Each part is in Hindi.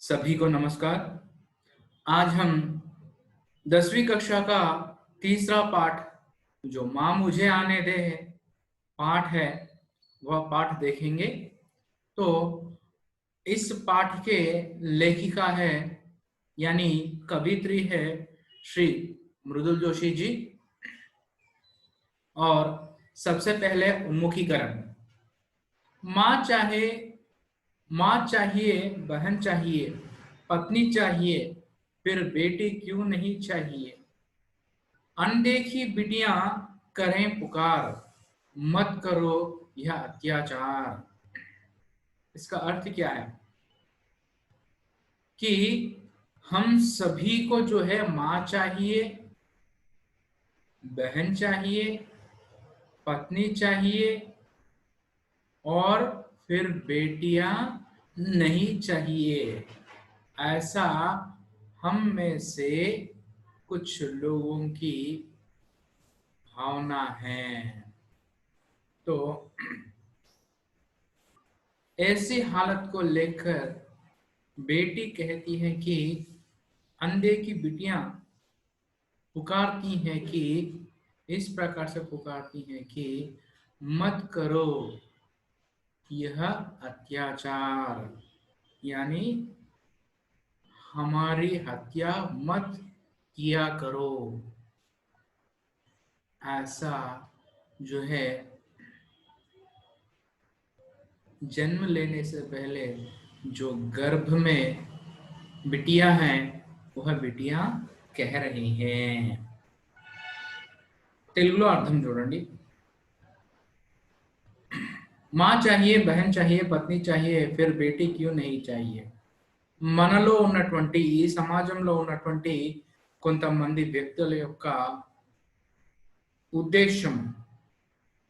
सभी को नमस्कार। आज हम 10वीं कक्षा का तीसरा पाठ जो माँ मुझे आने दे है पाठ है वह पाठ देखेंगे। तो इस पाठ के लेखिका है यानी कवित्री है श्री मृदुल जोशी जी। और सबसे पहले उन्मुखीकरण। माँ चाहिए, बहन चाहिए, पत्नी चाहिए, फिर बेटी क्यों नहीं चाहिए। अनदेखी बिटियां करें पुकार, मत करो यह अत्याचार। इसका अर्थ क्या है कि हम सभी को जो है माँ चाहिए, बहन चाहिए, पत्नी चाहिए और फिर बेटियां नहीं चाहिए। ऐसा हम में से कुछ लोगों की भावना है। तो ऐसी हालत को लेकर बेटी कहती है कि अनदेखी बिटियां पुकारती हैं कि इस प्रकार से पुकारती हैं कि मत करो यह अत्याचार, यानी हमारी हत्या मत किया करो। ऐसा जो है जन्म लेने से पहले जो गर्भ में बिटिया हैं वह बिटियां कह रही हैं। తెలుగులో అర్థం చూడండి। माँ चाहिए, बहन चाहिए, पत्नी चाहिए, फिर बेटी क्यों नहीं चाहिए। మనలో ఉన్నటువంటి ఈ సమాజంలో ఉన్నటువంటి కొంతమంది వ్యక్తుల యొక్క ఉద్దేశం,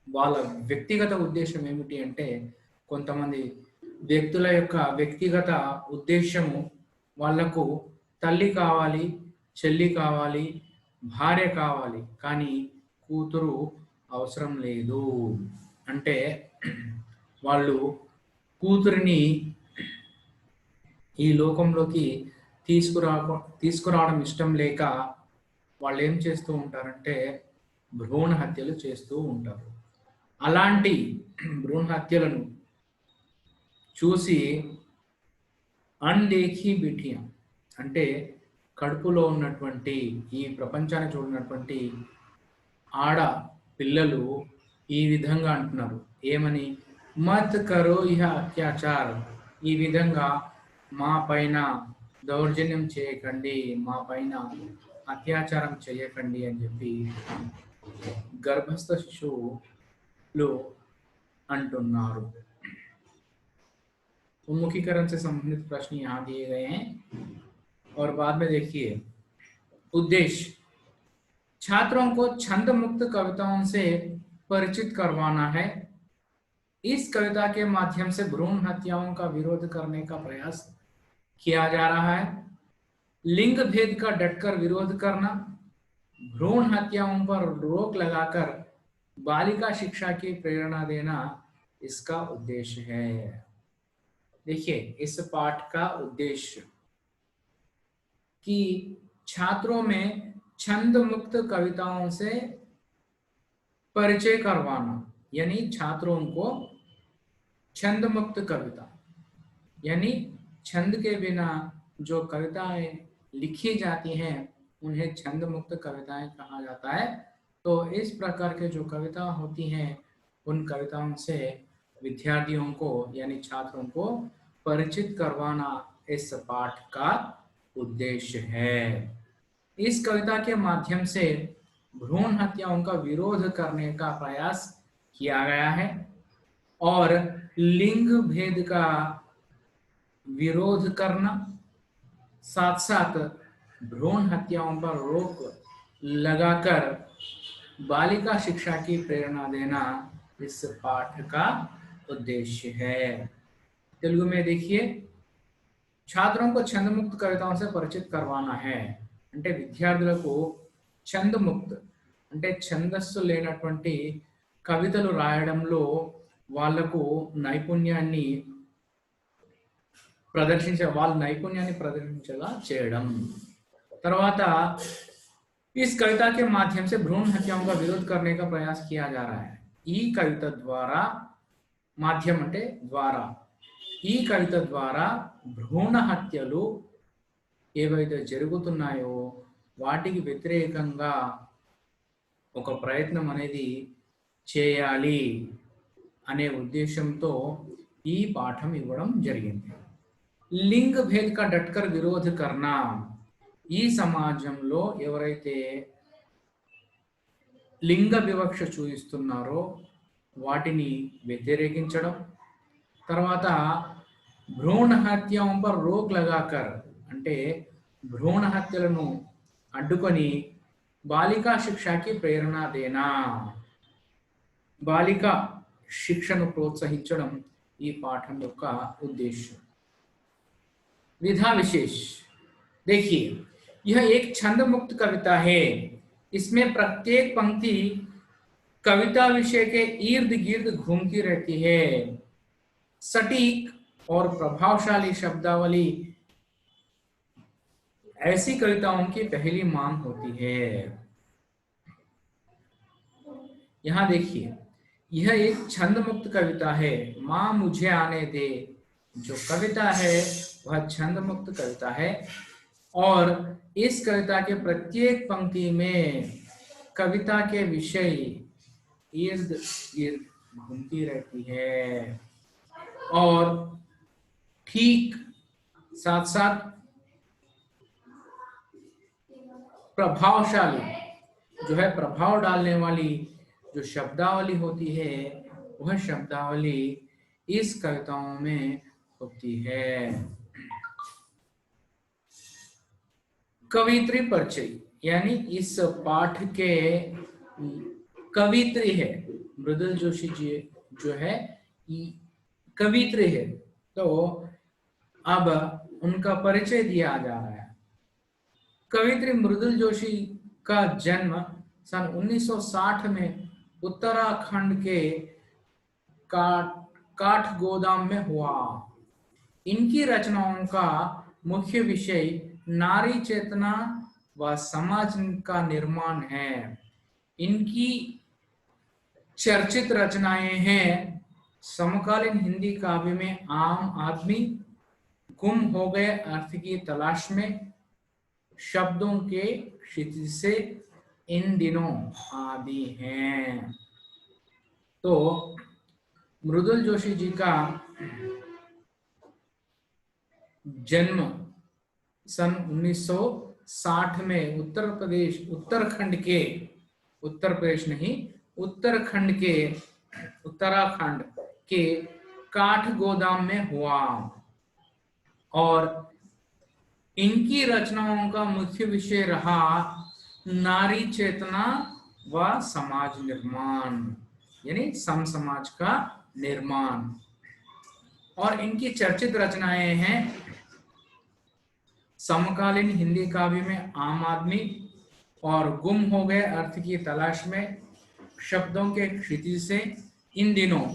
వాళ్ళ వ్యక్తిగత ఉద్దేశం ఏమిటి అంటే కొంతమంది వ్యక్తుల యొక్క వ్యక్తిగత ఉద్దేశము వాళ్లకు తల్లి కావాలి, చెల్లి కావాలి, భార్య కావాలి, కానీ కూతురు అవసరం లేదు అంటే వాళ్ళు కూతురిని ఈ లోకంలోకి తీసుకురావడం ఇష్టం లేక వాళ్ళు ఏం చేస్తూ ఉంటారంటే భ్రూణ హత్యలు చేస్తూ ఉంటారు. అలాంటి భ్రూణ హత్యలను చూసి అన్देखी బిటియా అంటే కడుపులో ఉన్నటువంటి ఈ ప్రపంచాన్ని చూడనటువంటి ఆడ పిల్లలు ఈ విధంగా అంటున్నారు. ఏమని? మత్ కరో యహ అత్యాచార్, ఈ విధంగా మా పైన దౌర్జన్యం చేయకండి, మా పైన అత్యాచారం చేయకండి అని చెప్పి గర్భస్థ శిశువులు अंटुन्नारू। उन्मुखीकरण से संबंधित प्रश्न यहाँ दिए गए हैं और बाद में देखिए उद्देश्य छात्रों को छंद मुक्त कविताओं से परिचित करवाना है। इस कविता के माध्यम से भ्रूण हत्याओं का विरोध करने का प्रयास किया जा रहा है। लिंग भेद का डटकर विरोध करना, भ्रूण हत्याओं पर रोक लगाकर बालिका शिक्षा की प्रेरणा देना इसका उद्देश्य है। देखिए इस पाठ का उद्देश्य कि छात्रों में छंद मुक्त कविताओं से परिचय करवाना, यानी छात्रों को छंद मुक्त कविता यानी छंद के बिना जो कविताएं लिखी जाती हैं उन्हें छंद मुक्त कविताएं कहा जाता है। तो इस प्रकार के जो कविता होती हैं उन कविताओं से विद्यार्थियों को यानी छात्रों को परिचित करवाना इस पाठ का उद्देश्य है। इस कविता के माध्यम से भ्रूण हत्याओं का विरोध करने का प्रयास किया गया है और लिंग भेद का विरोध करना, साथ साथ भ्रूण हत्याओं पर रोक लगाकर बालिका शिक्षा की प्रेरणा देना इस पाठ का उद्देश्य है। तेलुगु में देखिए छात्रों को छंद मुक्त कविताओं से परिचित करवाना है అంటే విద్యార్థులకు ఛంద్ ముక్త్ అంటే ఛందస్సు లేనటువంటి కవితలు రాయడంలో వాళ్లకు నైపుణ్యాన్ని ప్రదర్శించే వాళ్ళ నైపుణ్యాన్ని ప్రదర్శించేలా చేయడం. తర్వాత इस कविता के माध्यम से भ्रूण हत्याओं का विरोध करने का प्रयास किया जा रहा है. ఈ కవిత ద్వారా, మాధ్యం అంటే ద్వారా, ఈ కవిత ద్వారా భ్రూణ హత్యలు ఏవైతే జరుగుతున్నాయో వాటికి వ్యతిరేకంగా ఒక ప్రయత్నం అనేది చేయాలి అనే ఉద్దేశంతో ఈ పాఠం ఇవ్వడం జరిగింది. లింగ భేద్ కా డట్కర్ విరోధ కర్నా, ఈ సమాజంలో ఎవరైతే లింగ వివక్ష చూపిస్తున్నారో వాటిని వ్యతిరేకించడం. తర్వాత భ్రూణ హత్యాం పర్ రోక్ లగాకర్, అంటే భ్రూణ హత్యలను అడ్డుకొని బాలికా శిక్షకి ప్రేరణ దేనా, బాలిక శిక్షను ప్రోత్సహించడం ఈ పాఠం యొక్క ఉద్దేశం. विधा विशेष देखिए, यह एक छंद मुक्त कविता है. इसमें प्रत्येक पंक्ति कविता विषय के इर्द गिर्द घूमती रहती है. सटीक और प्रभावशाली शब्दावली ऐसी कविताओं की पहली मांग होती है. यहां देखिए, यह एक छंद मुक्त कविता है. मां मुझे आने दे जो कविता है वह छंद मुक्त कविता है और इस कविता के प्रत्येक पंक्ति में कविता के विषय इर्द गिर्द घूमती रहती है और ठीक साथ साथ प्रभावशाली जो है, प्रभाव डालने वाली जो शब्दावली होती है वह शब्दावली इस कविताओं में होती है. कवित्री परिचय, यानी इस पाठ के कवित्री है मृदुल जोशी जी, जो है कवित्री है. तो अब उनका परिचय दिया जा रहा है. कवित्री मृदुल जोशी का जन्म सन 1960 में उत्तराखंड के काठगोदाम में हुआ. इनकी रचनाओं का मुख्य विषय नारी चेतना व समाज का निर्माण है. इनकी चर्चित रचनाएं हैं समकालीन हिंदी काव्य में आम आदमी, गुम हो गए अर्थ की तलाश में, शब्दों के क्षितिज से, इन दिनों आदि हैं. तो मृदुल जोशी जी का जन्म सन 1960 में उत्तराखंड के उत्तराखंड के काठगोदाम में हुआ और इनकी रचनाओं का मुख्य विषय रहा नारी चेतना व समाज निर्माण, यानी सम समाज का निर्माण. और इनकी चर्चित रचनाएं हैं समकालीन हिंदी काव्य में आम आदमी और गुम हो गए अर्थ की तलाश में, शब्दों के क्षितिज से, इन दिनों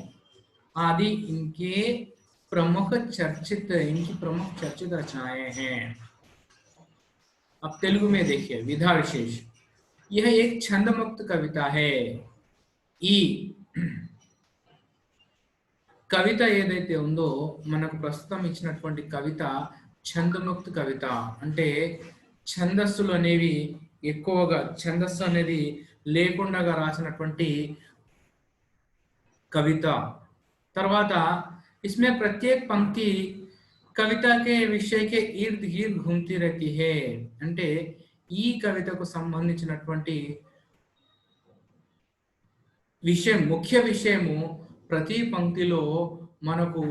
आदि इनकी प्रमुख चर्चित रचनाएं हैं. अब तेलुगु में देखिए, विधा विशेष, यह एक छंद मुक्त कविता है. ఈ కవిత ఏదైతే ఉందో మనకు ప్రస్తుతం ఇచ్చినటువంటి కవిత ఛందముక్త కవిత, అంటే ఛందస్సులు అనేవి ఎక్కువగా, ఛందస్సు అనేది లేకుండా రాసినటువంటి కవిత. తర్వాత इसमें प्रत्येक पंक्ति कविता के विषय के इर्द गिर्द घूमती रहती है. అంటే ఈ కవితకు సంబంధించినటువంటి విషయం, ముఖ్య విషయము ప్రతి పంక్తిలో మనకు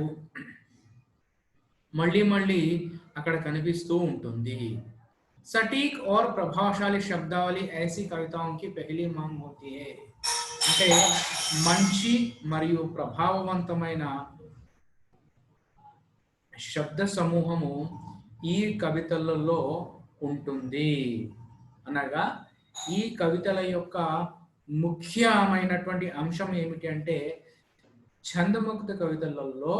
మళ్ళీ మళ్ళీ అక్కడ కనిపిస్తూ ఉంటుంది. सटीक और प्रभावशाली शब्दावली ऐसी कविताओं की पहली मांग होती है. అంటే మంచి మరియు ప్రభావవంతమైన శబ్ద సమూహము ఈ కవితలలో ఉంటుంది. అనగా ఈ కవితల యొక్క ముఖ్యమైనటువంటి అంశం ఏమిటి అంటే ఛందముక్త కవితలలో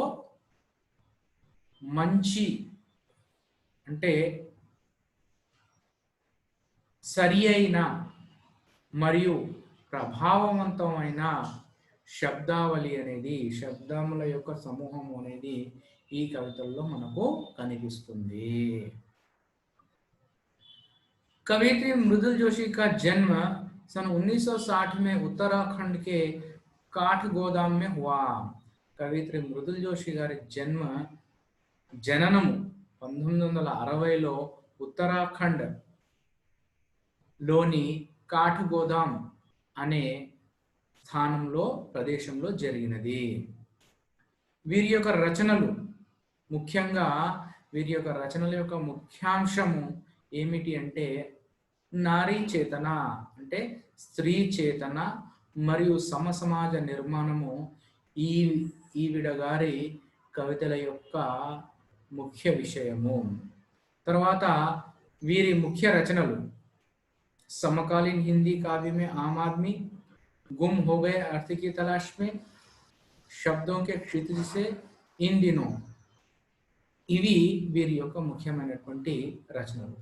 మంచి అంటే సరి అయిన మరియు ప్రభావవంతమైన శబ్దావళి అనేది, శబ్దముల యొక్క సమూహం అనేది ఈ కవితల్లో మనకు కనిపిస్తుంది. कवयित्री मृदुल जोशी का जन्म सन 1960 में उत्तराखंड के काठगोदाम में हुआ. कवयित्री मृदुल जोशी గారి జననము 1960లో ఉత్తరాఖండ్ లోని కాఠగోదాం అనే స్థానంలో ప్రదేశంలో జరిగినది. వీరి యొక్క రచనలు ముఖ్యంగా వీరి యొక్క రచనల యొక్క ముఖ్యాంశము ఏమిటి అంటే నారీ చేతన అంటే స్త్రీ చేతన మరియు సమసమాజ నిర్మాణము ఈవిడ గారి కవితల యొక్క ముఖ్య విషయము. తర్వాత వీరి ముఖ్య రచనలు समकालीन हिंदी काव्य में आम आदमी, गुम हो गए अर्थ की तलाश में, शब्दों के क्षितिज से इन दिनों, ఇవి వీరి యొక్క ముఖ్యమైనటువంటి రచనలు.